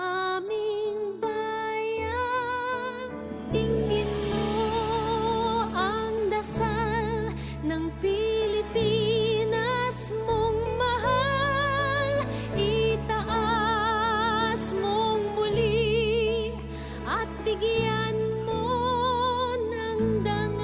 aming bayan. Dinggin mo ang dasal ng Pilipinas mong mahal. Itaas mong muli at bigyan mo ng dangal.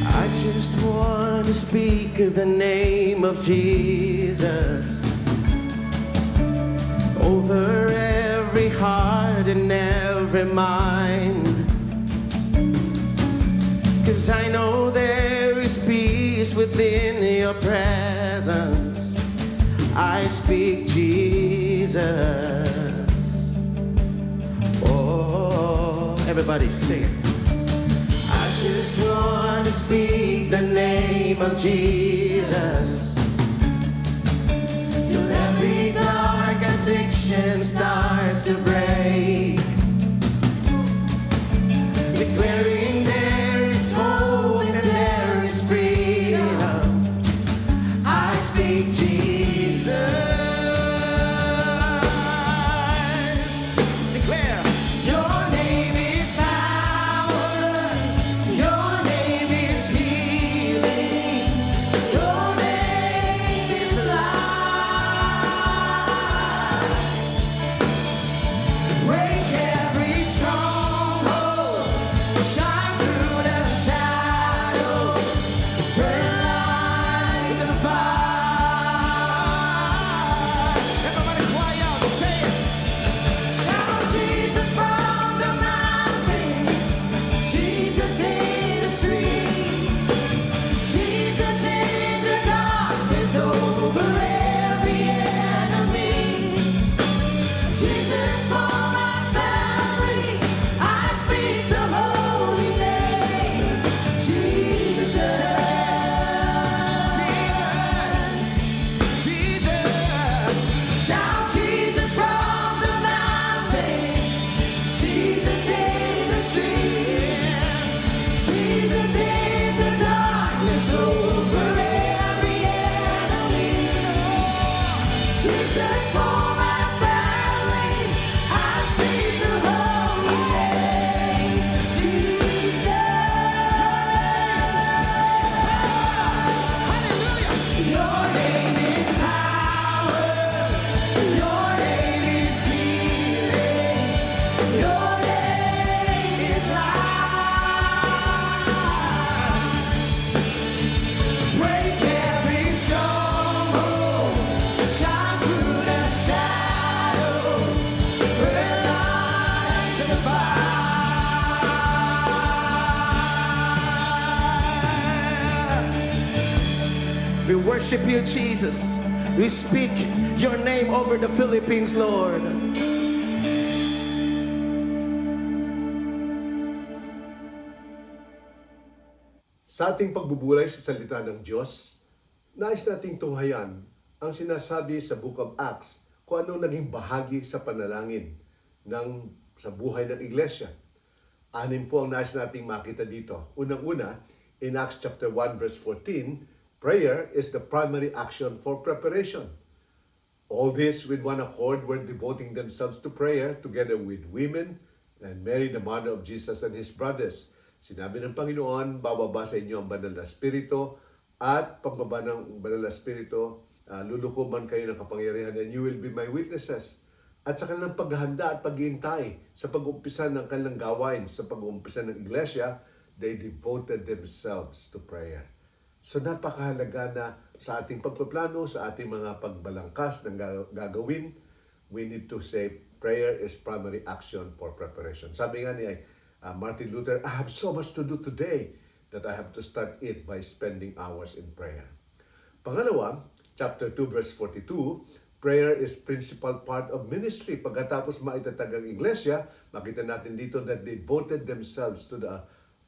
I just want to speak the name of Jesus over every heart and every mind. 'Cause I know there is peace within your presence. I speak Jesus. Oh, everybody sing it. I just want to speak the name of Jesus till every dark addiction starts to break, declaring there is hope and there is freedom. I speak Jesus. Declare. Your name is power. Your name is healing. Your name is life. Break every stronghold. Shine through the shadows. Burn like the fire. Everybody cry out, say it. Shout Jesus from the mountains, Jesus in the streets, Jesus in the darkness over every enemy, Jesus for my family. I speak the holy name, Jesus. Jesus. Shout Jesus from the mountains, Jesus in the streets, Jesus in the darkness over every enemy, Jesus for my family. I speak the holy name, Jesus. Your name is power. Your name is healing. Your name is life. Break every stronghold. Shine through the shadows. Burn like the fire. We worship you, Jesus. We speak your name over the Philippines, Lord. Sa ating pagbubulay sa salita ng Diyos, nais nating tunghayan ang sinasabi sa Book of Acts kung ano naging bahagi sa panalangin sa buhay ng iglesia. Anim po ang nais nating makita dito. Unang-una, in Acts chapter 1 verse 14, prayer is the primary action for preparation. All this with one accord were devoting themselves to prayer together with women and Mary, the mother of Jesus, and his brothers. Sinabi ng Panginoon, bababa sa inyo ang banal na Espiritu, at pagbaba ng banal na Espiritu, lulukuban kayo ng kapangyarihan, and you will be my witnesses. At sa kanilang paghahanda at paghihintay sa pag-umpisa ng kanilang gawain, sa pag-umpisa ng iglesia, they devoted themselves to prayer. So napakahalaga na sa ating pagpaplano, sa ating mga pagbalangkas ng gagawin, we need to say prayer is primary action for preparation. Sabi nga ni Martin Luther, I have so much to do today that I have to start it by spending hours in prayer. Pangalawa, chapter 2 verse 42, prayer is principal part of ministry. Pagkatapos maitatag ang iglesia, makita natin dito that they devoted themselves to the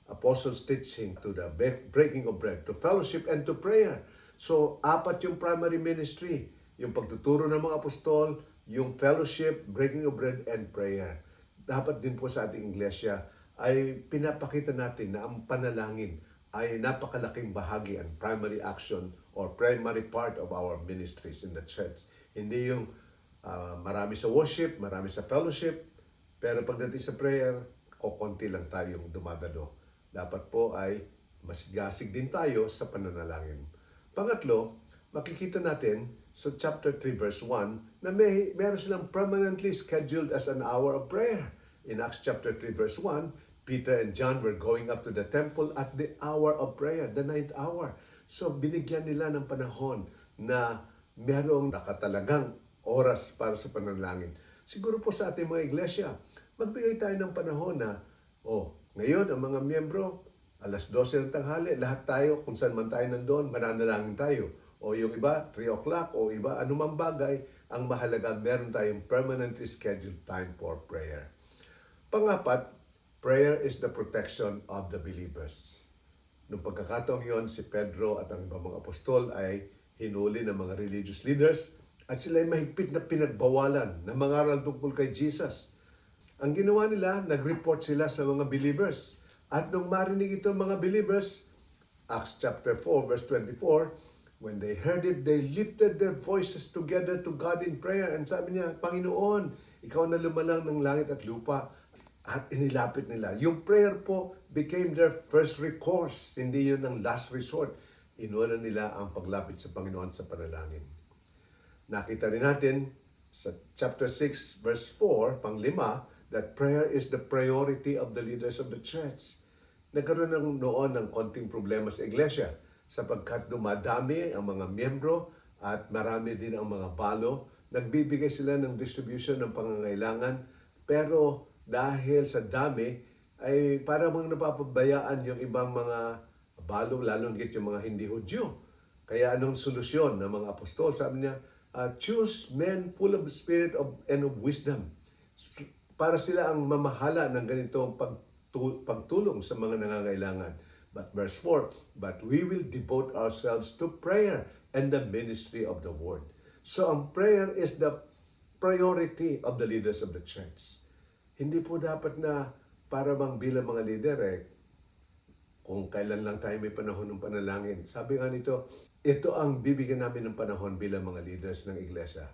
apostles' teaching, to the breaking of bread, to fellowship, and to prayer. So, apat yung primary ministry. Yung pagtuturo ng mga apostol, yung fellowship, breaking of bread, and prayer. dapat din po sa ating iglesia ay pinapakita natin na ang panalangin ay napakalaking bahagi and primary action or primary part of our ministries in the church. Hindi yung marami sa worship, marami sa fellowship, pero pagdating sa prayer, konti lang tayong dumadalo. Dapat po ay masigasig din tayo sa pananalangin. Pangatlo, makikita natin sa chapter 3 verse 1 na meron silang permanently scheduled as an hour of prayer. In Acts chapter 3 verse 1, Peter and John were going up to the temple at the hour of prayer, the 9th hour. So binigyan nila ng panahon na merong nakatalagang oras para sa pananalangin. Siguro po sa ating mga iglesia, magbigay tayo ng panahon na, ngayon ang mga miyembro, alas 12 ng tanghali, lahat tayo, kung saan man tayo nandoon, mananalangin tayo. O yung iba, 3 o'clock, o iba, anumang bagay, ang mahalaga, meron tayong permanently scheduled time for prayer. Pangapat, prayer is the protection of the believers. Noong pagkakataong yon, si Pedro at ang ibang mga apostol ay hinuli ng mga religious leaders at sila ay mahigpit na pinagbawalan na mangaral tungkol kay Jesus. Ang ginawa nila, nag-report sila sa mga believers. At nung marinig ito mga believers, Acts chapter 4 verse 24, when they heard it, they lifted their voices together to God in prayer. And sabi niya, Panginoon, ikaw na lumalang ng langit at lupa. At inilapit nila. Yung prayer po became their first recourse. Hindi yun ang last resort. Inuuna nila ang paglapit sa Panginoon sa panalangin. Nakita rin natin sa chapter 6 verse 4, pang-5, that prayer is the priority of the leaders of the church. Nagkaroon noon ng konting problema sa iglesia sapagkat dumadami ang mga miyembro at marami din ang mga balo. Nagbibigay sila ng distribution ng pangangailangan pero dahil sa dami ay parang mga napapabayaan yung ibang mga balo, lalo higit yung mga hindi Hudyo. Kaya anong solusyon ng mga apostol? Sabi niya, choose men full of the spirit and of wisdom. Para sila ang mamahala ng ganitong pagtulong sa mga nangangailangan. But verse 4, but we will devote ourselves to prayer and the ministry of the word. So ang prayer is the priority of the leaders of the church. Hindi po dapat na para bang bilang mga leader kung kailan lang tayo may panahon ng panalangin. Sabi nga nito, ito ang bibigyan namin ng panahon bilang mga leaders ng iglesia.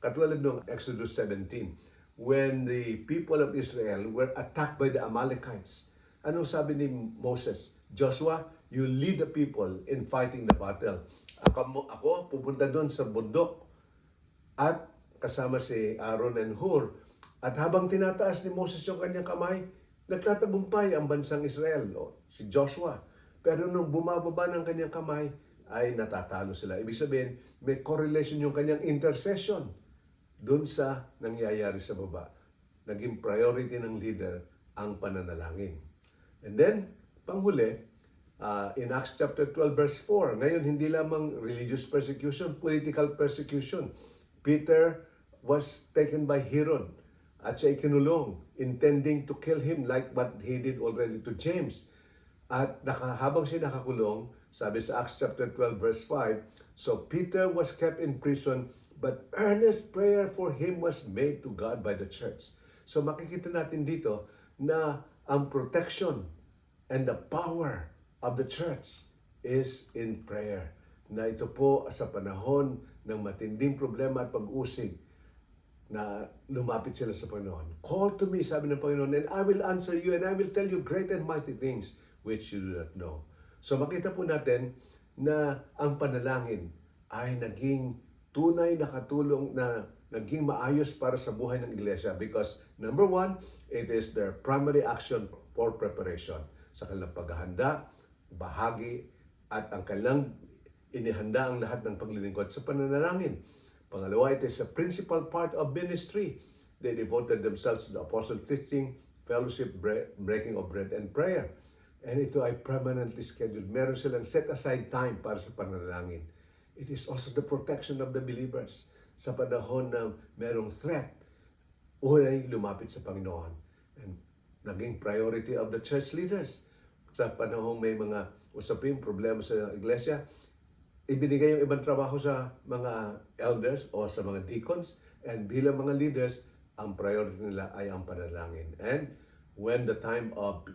Katulad ng Exodus 17, when the people of Israel were attacked by the Amalekites. Anong sabi ni Moses? Joshua, you lead the people in fighting the battle. Ako pupunta doon sa bundok at kasama si Aaron and Hur. At habang tinataas ni Moses yung kanyang kamay, nagtatagumpay ang bansang Israel, si Joshua. Pero nung bumababa ng kanyang kamay, ay natatalo sila. Ibig sabihin, may correlation yung kanyang intercession dun sa nangyayari sa baba. Naging priority ng leader ang pananalangin. And then, panghuli, in Acts chapter 12 verse 4, ngayon hindi lamang religious persecution, political persecution. Peter was taken by Herod at siya ikinulong, intending to kill him like what he did already to James. At habang siya nakakulong, sabi sa Acts chapter 12 verse 5, so Peter was kept in prison, but earnest prayer for him was made to God by the church. So makikita natin dito na ang protection and the power of the church is in prayer. Na ito po sa panahon ng matinding problema at pag-usig, na lumapit sila sa Panginoon. Call to me, sabi ng Panginoon, and I will answer you and I will tell you great and mighty things which you do not know. So makita po natin na ang panalangin ay naging tunay na katulong na naging maayos para sa buhay ng iglesia because number one, it is their primary action for preparation. Sa kanilang paghahanda, bahagi, at ang kanilang inihanda ang lahat ng paglilingkod sa pananalangin. Pangalawa, it is a principal part of ministry. They devoted themselves to the apostle teaching, fellowship, breaking of bread, and prayer. And ito ay permanently scheduled. Meron silang set aside time para sa pananalangin. It is also the protection of the believers. Sa panahon na merong threat, unay lumapit sa Panginoon. And naging priority of the church leaders. Sa panahon may mga usaping problema sa iglesia, ibinigay yung ibang trabaho sa mga elders o sa mga deacons, and bilang mga leaders, ang priority nila ay ang panalangin. And when the time of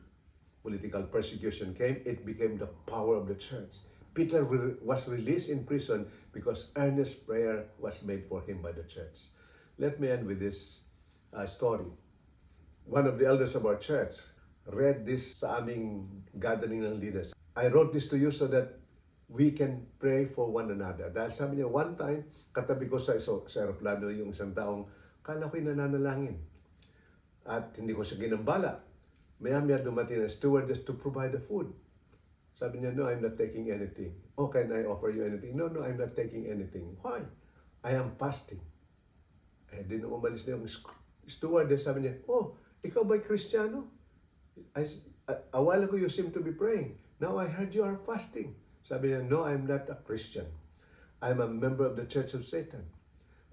political persecution came, it became the power of the church. Peter was released in prison because earnest prayer was made for him by the church. Let me end with this story. One of the elders of our church read this sa aming gathering ng leaders. I wrote this to you so that we can pray for one another. Dahil sabi niya, one time, katabi ko sa aeroplano yung isang taong kala ko'y nananalangin. At hindi ko siya ginambala. Maya-maya dumating ang stewardess to provide the food. Sabi niya, no, I'm not taking anything. Oh, can I offer you anything? No, I'm not taking anything. Why? I am fasting. Eh, di nung umalis na yung stewardess, sabi niya, oh, ikaw ba'y Kristiyano? A while ago, you seem to be praying. Now I heard you are fasting. Sabi niya, no, I'm not a Christian. I'm a member of the Church of Satan.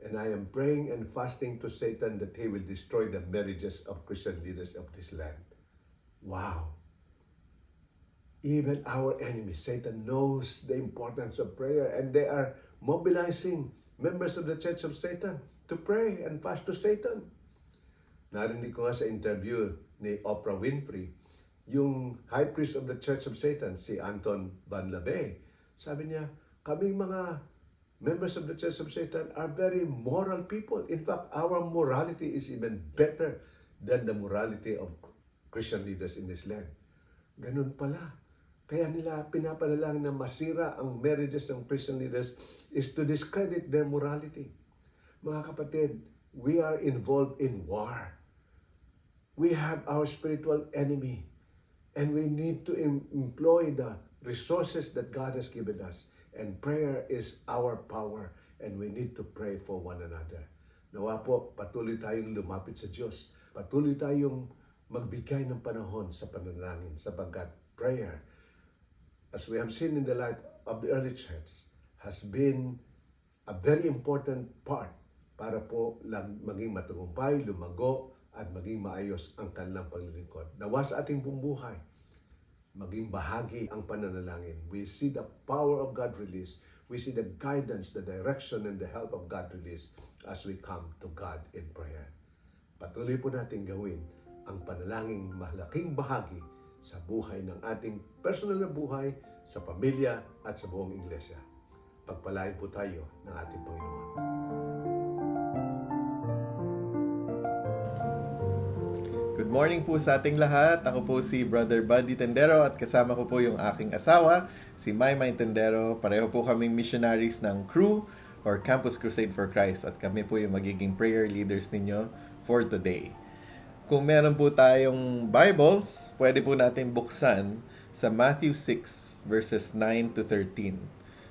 And I am praying and fasting to Satan that he will destroy the marriages of Christian leaders of this land. Wow. Even our enemy, Satan, knows the importance of prayer, and they are mobilizing members of the Church of Satan to pray and fast to Satan. Narinig ko nga sa interview ni Oprah Winfrey, yung high priest of the Church of Satan, si Anton Van Labey. Sabi niya, kaming mga members of the Church of Satan are very moral people. In fact, our morality is even better than the morality of Christian leaders in this land. Ganun pala. Kaya nila pinapanalangin na masira ang marriages ng Christian leaders is to discredit their morality. Mga kapatid, we are involved in war. We have our spiritual enemy, and we need to employ the resources that God has given us. And prayer is our power, and we need to pray for one another. Nawa po, patuloy tayong lumapit sa Diyos. Patuloy tayong magbigay ng panahon sa panalangin, sapagkat prayer, as we have seen in the life of the early church, has been a very important part para po lang maging matagumpay, lumago, at maging maayos ang kanilang paglilingkod. Nawa sa ating buhay, maging bahagi ang pananalangin. We see the power of God release. We see the guidance, the direction, and the help of God release as we come to God in prayer. Patuloy po natin gawin ang panalangin mahalaking bahagi sa buhay ng ating personal na buhay, sa pamilya, at sa buong iglesia. Pagpalain po tayo ng ating Panginoon. Good morning po sa ating lahat. Ako po si Brother Buddy Tendero at kasama ko po yung aking asawa, si Maymay Tendero. Pareho po kaming missionaries ng Cru or Campus Crusade for Christ at kami po yung magiging prayer leaders ninyo for today. Kung meron po tayong Bibles, pwede po natin buksan sa Matthew 6 verses 9 to 13.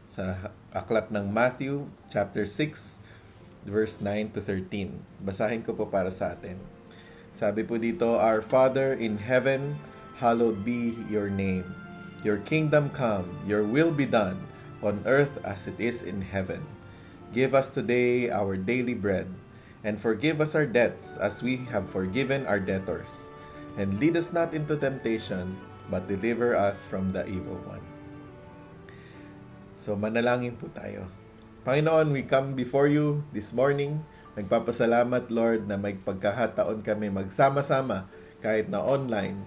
Sa aklat ng Matthew chapter 6 verse 9 to 13. Basahin ko po para sa atin. Sabi po dito, Our Father in heaven, hallowed be your name. Your kingdom come, your will be done, on earth as it is in heaven. Give us today our daily bread, and forgive us our debts as we have forgiven our debtors. And lead us not into temptation, but deliver us from the evil one. So manalangin po tayo. Panginoon, we come before you this morning. Nagpapasalamat, Lord, na may pagkakataon kami magsama-sama kahit na online,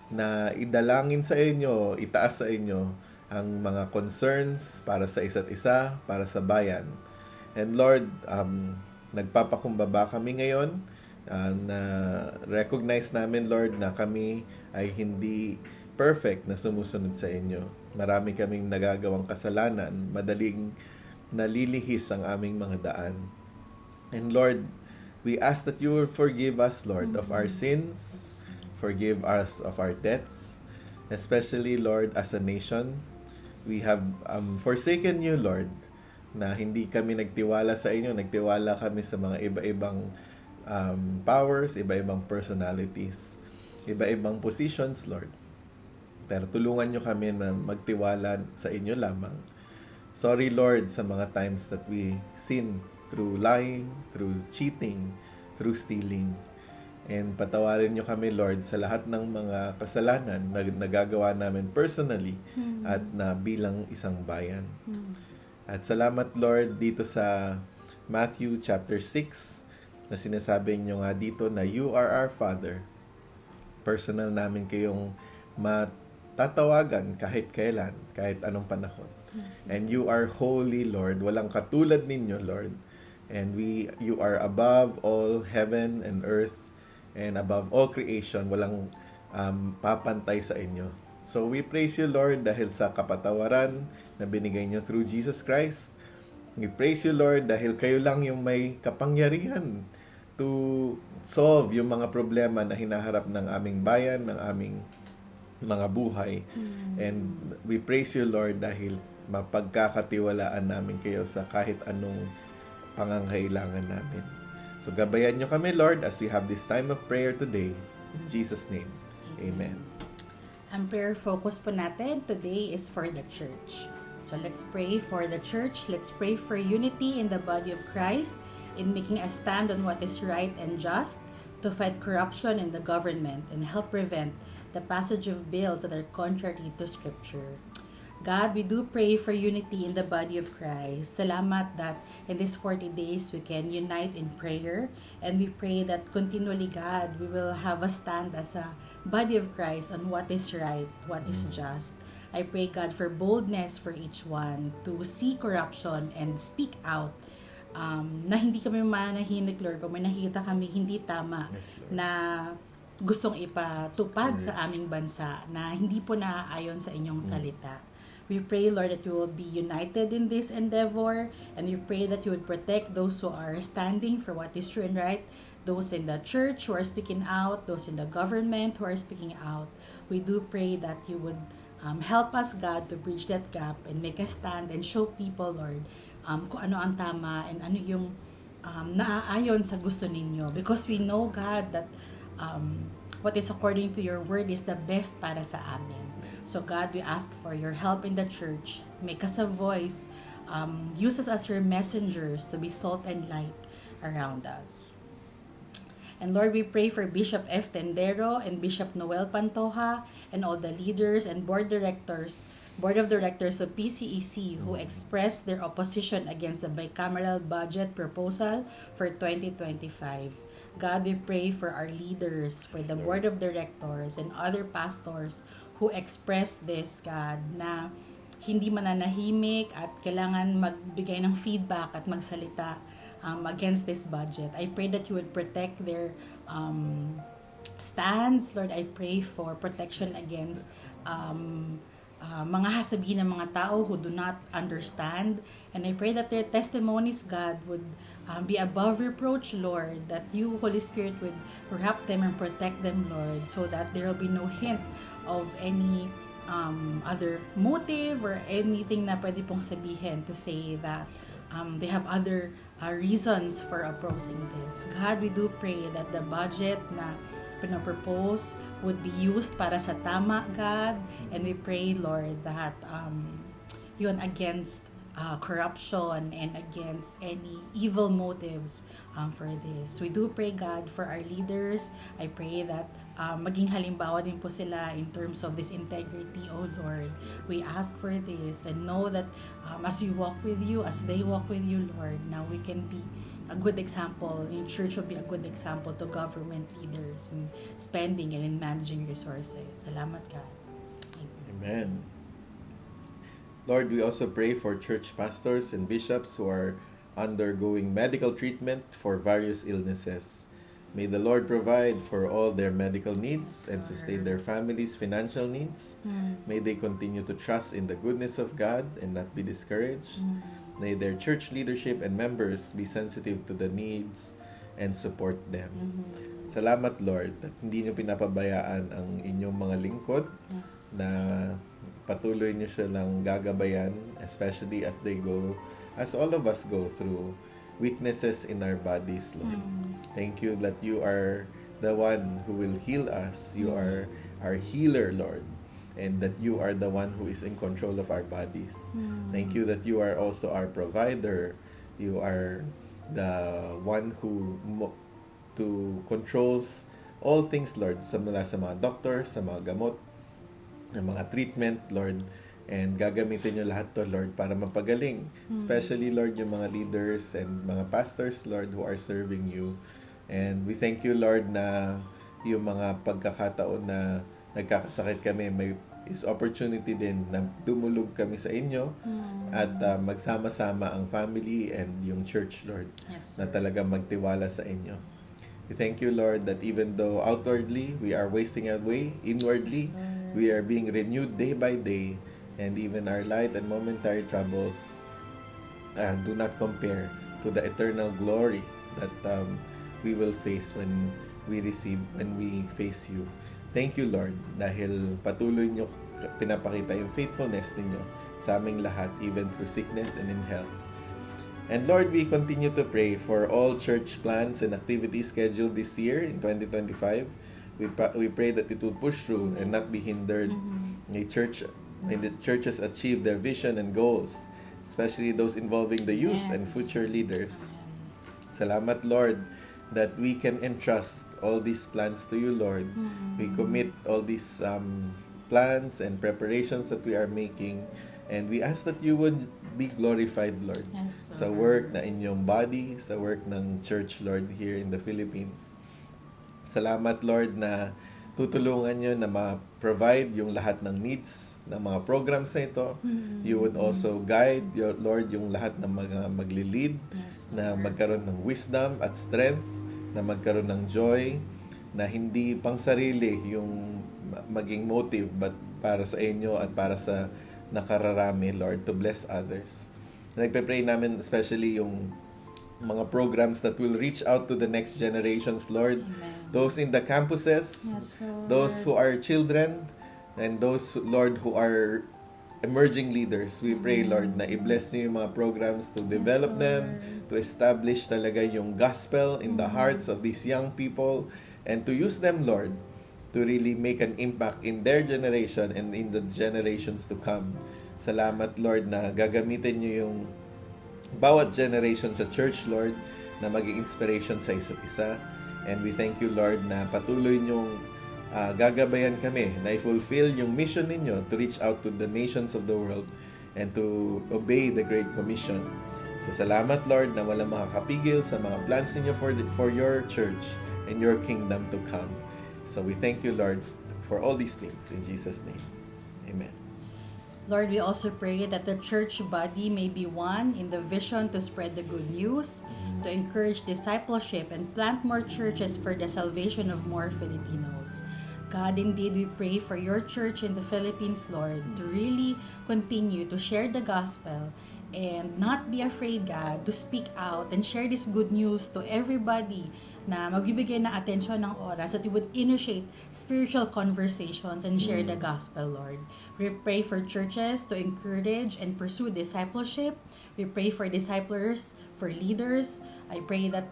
na idalangin sa inyo, itaas sa inyo ang mga concerns para sa isa't isa, para sa bayan. And Lord, nagpapakumbaba kami ngayon na recognize namin, Lord, na kami ay hindi perfect na sumusunod sa inyo. Marami kaming nagagawang kasalanan, madaling nalilihis ang aming mga daan. And Lord, we ask that you will forgive us, Lord, of our sins, forgive us of our debts, especially, Lord, as a nation. We have forsaken you, Lord, na hindi kami nagtiwala sa inyo, nagtiwala kami sa mga iba-ibang powers, iba-ibang personalities, iba-ibang positions, Lord. Pero tulungan nyo kami na magtiwala sa inyo lamang. Sorry, Lord, sa mga times that we sin through lying, through cheating, through stealing. And patawarin nyo kami, Lord, sa lahat ng mga kasalanan na nagagawa namin personally at na bilang isang bayan. At salamat, Lord, dito sa Matthew chapter 6, na sinasabi nyo nga dito na you are our Father. Personal namin kayong matatawagan kahit kailan, kahit anong panahon. And you are holy, Lord. Walang katulad ninyo, Lord. And you are above all heaven and earth and above all creation. Walang papantay sa inyo. So we praise you, Lord, dahil sa kapatawaran na binigay nyo through Jesus Christ. We praise you, Lord, dahil kayo lang yung may kapangyarihan to solve yung mga problema na hinaharap ng aming bayan, ng aming mga buhay. And we praise you, Lord, dahil mapagkakatiwalaan namin kayo sa kahit anong pangangailangan namin. So gabayan nyo kami, Lord, as we have this time of prayer today. In Jesus' name, amen. Ang prayer focus po natin today is for the church. So let's pray for the church. Let's pray for unity in the body of Christ in making a stand on what is right and just, to fight corruption in the government and help prevent the passage of bills that are contrary to Scripture. God, we do pray for unity in the body of Christ. Salamat that in these 40 days we can unite in prayer, and we pray that continually, God, we will have a stand as a body of Christ on what is right, what is just. I pray, God, for boldness for each one to see corruption and speak out, na hindi kami manahimik, Lord, pag may nakikita kami hindi tama, Yes, Lord. na gustong ipatupad sa aming bansa, na hindi po naaayon sa inyong salita. We pray, Lord, that we will be united in this endeavor, and we pray that you would protect those who are standing for what is true and right, those in the church who are speaking out, those in the government who are speaking out. We do pray that you would help us, God, to bridge that gap and make a stand and show people, Lord, kung ano ang tama and ano yung naaayon sa gusto ninyo. Because we know, God, that what is according to your word is the best para sa amin. So God, we ask for your help in the church. Make us a voice. Use us as your messengers to be salt and light around us. And Lord, we pray for Bishop F. Tendero and Bishop Noel Pantoja and all the leaders and board of directors of PCEC who expressed their opposition against the bicameral budget proposal for 2025. God, we pray for our leaders, for the board of directors and other pastors who expressed this, God, na hindi mananahimik at kailangan magbigay ng feedback at magsalita against this budget. I pray that you would protect their stands. Lord, I pray for protection against mga hasabihin ng mga tao who do not understand. And I pray that their testimonies, God, would be above reproach, Lord, that you, Holy Spirit, would wrap them and protect them, Lord, so that there will be no hint of any other motive or anything na pwede pong sabihin to say that they have other reasons for opposing this. God, we do pray that the budget na pinapropose would be used para sa tama, God, and we pray, Lord, that yun against corruption and against any evil motives for this. We do pray, God, for our leaders. I pray that maging halimbawa din po sila in terms of this integrity, oh Lord. We ask for this and know that as we walk with you, as they walk with you, Lord, now we can be a good example. In church will be a good example to government leaders in spending and in managing resources. Salamat, God. Amen. Lord, we also pray for church pastors and bishops who are undergoing medical treatment for various illnesses. May the Lord provide for all their medical needs and sustain their families' financial needs. May they continue to trust in the goodness of God and not be discouraged. May their church leadership and members be sensitive to the needs and support them. Salamat, Lord, at hindi niyo pinapabayaan ang inyong mga lingkod na patuloy niyo silang gagabayan, especially as they go, as all of us go through weaknesses in our bodies, Lord. Thank you that you are the one who will heal us. You are our healer, Lord, and that you are the one who is in control of our bodies. Thank you that you are also our provider. You are the one who controls all things, Lord, mula sa mga doctors, sa mga gamot, ng mga treatment, Lord. And gagamitin nyo lahat to, Lord, para mapagaling. Especially, Lord, yung mga leaders and mga pastors, Lord, who are serving you And we thank you, Lord, na yung mga pagkakataon na nagkakasakit kami, may is opportunity din na dumulog kami sa inyo at magsama-sama ang family and yung church, Lord, Yes, na talagang magtiwala sa inyo. We thank you, Lord, that even though outwardly we are wasting away, inwardly we are being renewed day by day, and even our light and momentary troubles do not compare to the eternal glory that we will face when we face you. Thank you, Lord, dahil patuloy nyo pinapakita yung faithfulness ninyo sa aming lahat, even through sickness and in health. And Lord, we continue to pray for all church plans and activities scheduled this year in 2025. We pray that it will push through and not be hindered. May the churches achieve their vision and goals, especially those involving the youth and future leaders. Salamat, Lord, that we can entrust all these plans to you, Lord. We commit all these plans and preparations that we are making, and we ask that you would be glorified, Lord, Yes, Lord. sa work na inyong body, sa work ng church, Lord, here in the Philippines. Salamat, Lord, na tutulungan nyo na ma-provide yung lahat ng needs ng mga programs na ito. You would also guide, Lord, yung lahat ng mga magli-lead, Yes, na magkaroon ng wisdom at strength, na magkaroon ng joy, na hindi pang sarili yung maging motive, but para sa inyo at para sa nakararami, Lord, to bless others. Nagpe-pray namin especially yung mga programs that will reach out to the next generations, Lord. Amen. Those in the campuses, Yes, Lord. those who are children, and those, Lord, who are emerging leaders. We pray, Lord, na i-bless niyo yung mga programs to develop them, to establish talaga yung gospel in the hearts of these young people, and to use them, Lord, to really make an impact in their generation and in the generations to come. Salamat, Lord, na gagamitin niyo yung bawat generation sa church, Lord, na maging inspiration sa isa't isa. And we thank you, Lord, na patuloy niyong gagabayan kami na i-fulfill yung mission ninyo to reach out to the nations of the world and to obey the Great Commission. So salamat, Lord, na walang makakapigil sa mga plans ninyo for your church and your kingdom to come. So we thank you, Lord, for all these things. In Jesus' name, amen. Lord, we also pray that the church body may be one in the vision to spread the good news, to encourage discipleship, and plant more churches for the salvation of more Filipinos. God, indeed, we pray for your church in the Philippines, Lord, to really continue to share the gospel and not be afraid, God, to speak out and share this good news to everybody na magbibigay ng atensyon ng oras, that you would initiate spiritual conversations and share the gospel, Lord. We pray for churches to encourage and pursue discipleship. We pray for disciplers, for leaders. I pray that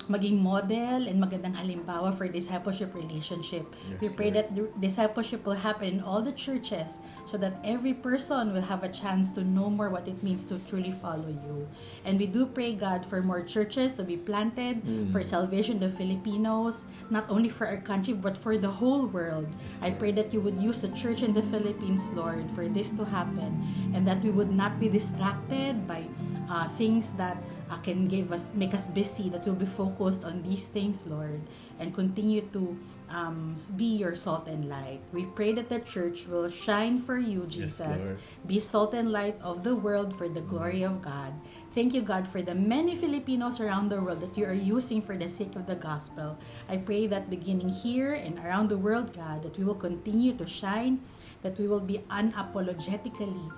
maging model and magandang halimbawa for discipleship relationship. Yes, We pray Lord. that discipleship will happen in all the churches so that every person will have a chance to know more what it means to truly follow you. And we do pray, God, for more churches to be planted for salvation of Filipinos, not only for our country but for the whole world. I pray that you would use the church in the Philippines, Lord, for this to happen, and that we would not be distracted by things that can make us busy, that we'll be focused on these things, Lord, and continue to be your salt and light. We pray that the church will shine for you, Yes, Jesus. Lord. Be salt and light of the world for the glory of God. Thank you, God, for the many Filipinos around the world that you are using for the sake of the gospel. I pray that beginning here and around the world, God, that we will continue to shine, that we will be unapologetically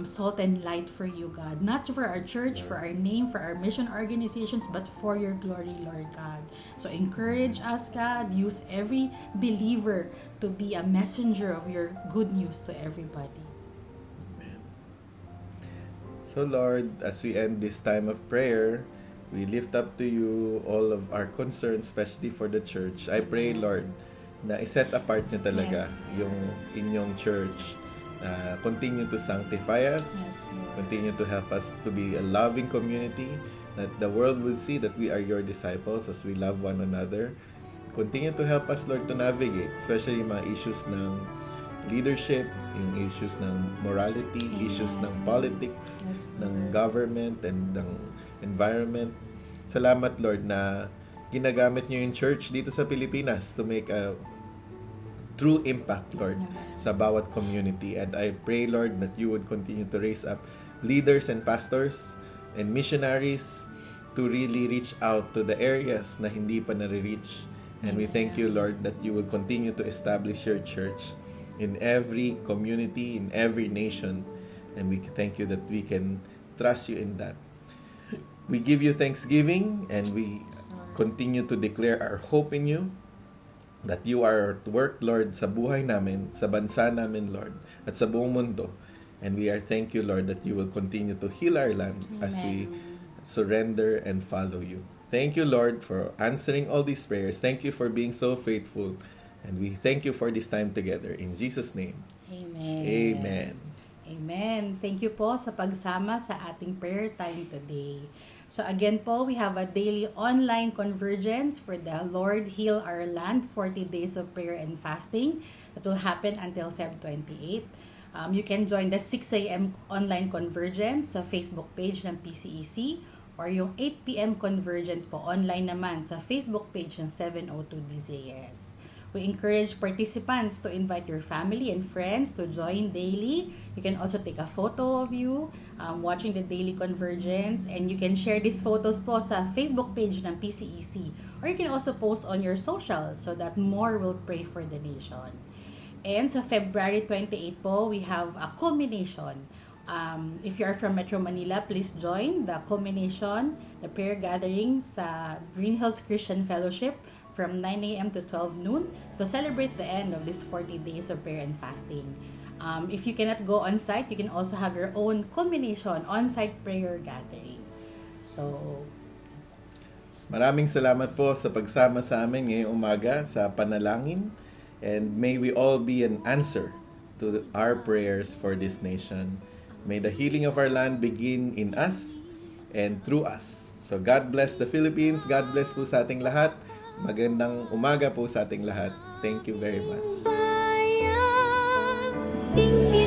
salt and light for you, God. Not for our church, for our name, for our mission organizations, but for your glory, Lord God. So encourage us, God. Use every believer to be a messenger of your good news to everybody. So Lord, as we end this time of prayer, we lift up to you all of our concerns, especially for the church. I pray, Lord, na i-set apart nyo talaga yung inyong church. Continue to sanctify us. Yes, Lord. Continue to help us to be a loving community, that the world will see that we are your disciples as we love one another. Continue to help us, Lord, to navigate, especially yung mga issues ng leadership, yung issues ng morality, issues ng politics, Yes, ng government, and ng environment. Salamat, Lord, na ginagamit nyo yung church dito sa Pilipinas to make a true impact, Lord, sa bawat community. And I pray, Lord, that you would continue to raise up leaders and pastors and missionaries to really reach out to the areas na hindi pa nare-reach. And we thank you, Lord, that you will continue to establish your church in every community, in every nation. And we thank you that we can trust you in that. We give you thanksgiving and we continue to declare our hope in you, that you are at work, Lord, sa buhay namin, sa bansa namin, Lord, at sa buong mundo. And we are thank you, Lord, that you will continue to heal our land as we surrender and follow you. Thank you, Lord, for answering all these prayers. Thank you for being so faithful. And we thank you for this time together. In Jesus' name, Amen. amen. Amen. Thank you po sa pagsama sa ating prayer time today. So again po, we have a daily online convergence for the Lord Heal Our Land 40 days of prayer and fasting that will happen until Feb 28. You can join the 6 a.m. online convergence sa Facebook page ng PCEC or yung 8 p.m. convergence po online naman sa Facebook page ng 702 DZS. We encourage participants to invite your family and friends to join daily. You can also take a photo of you watching the daily convergence, and you can share these photos po sa Facebook page ng PCEC, or you can also post on your socials so that more will pray for the nation. And sa February 28 po, we have a culmination. If you are from Metro Manila, please join the culmination, the prayer gathering sa Green Hills Christian Fellowship from 9 a.m. to 12 noon to celebrate the end of these 40 days of prayer and fasting. If you cannot go on site, you can also have your own culmination on-site prayer gathering. So, Maraming salamat po sa pagsama sa amin ngayong umaga sa panalangin. And may we all be an answer to our prayers for this nation. May the healing of our land begin in us and through us. So God bless the Philippines. God bless po sa ating lahat. Magandang umaga po sa ating lahat. Thank you very much. bayang tingin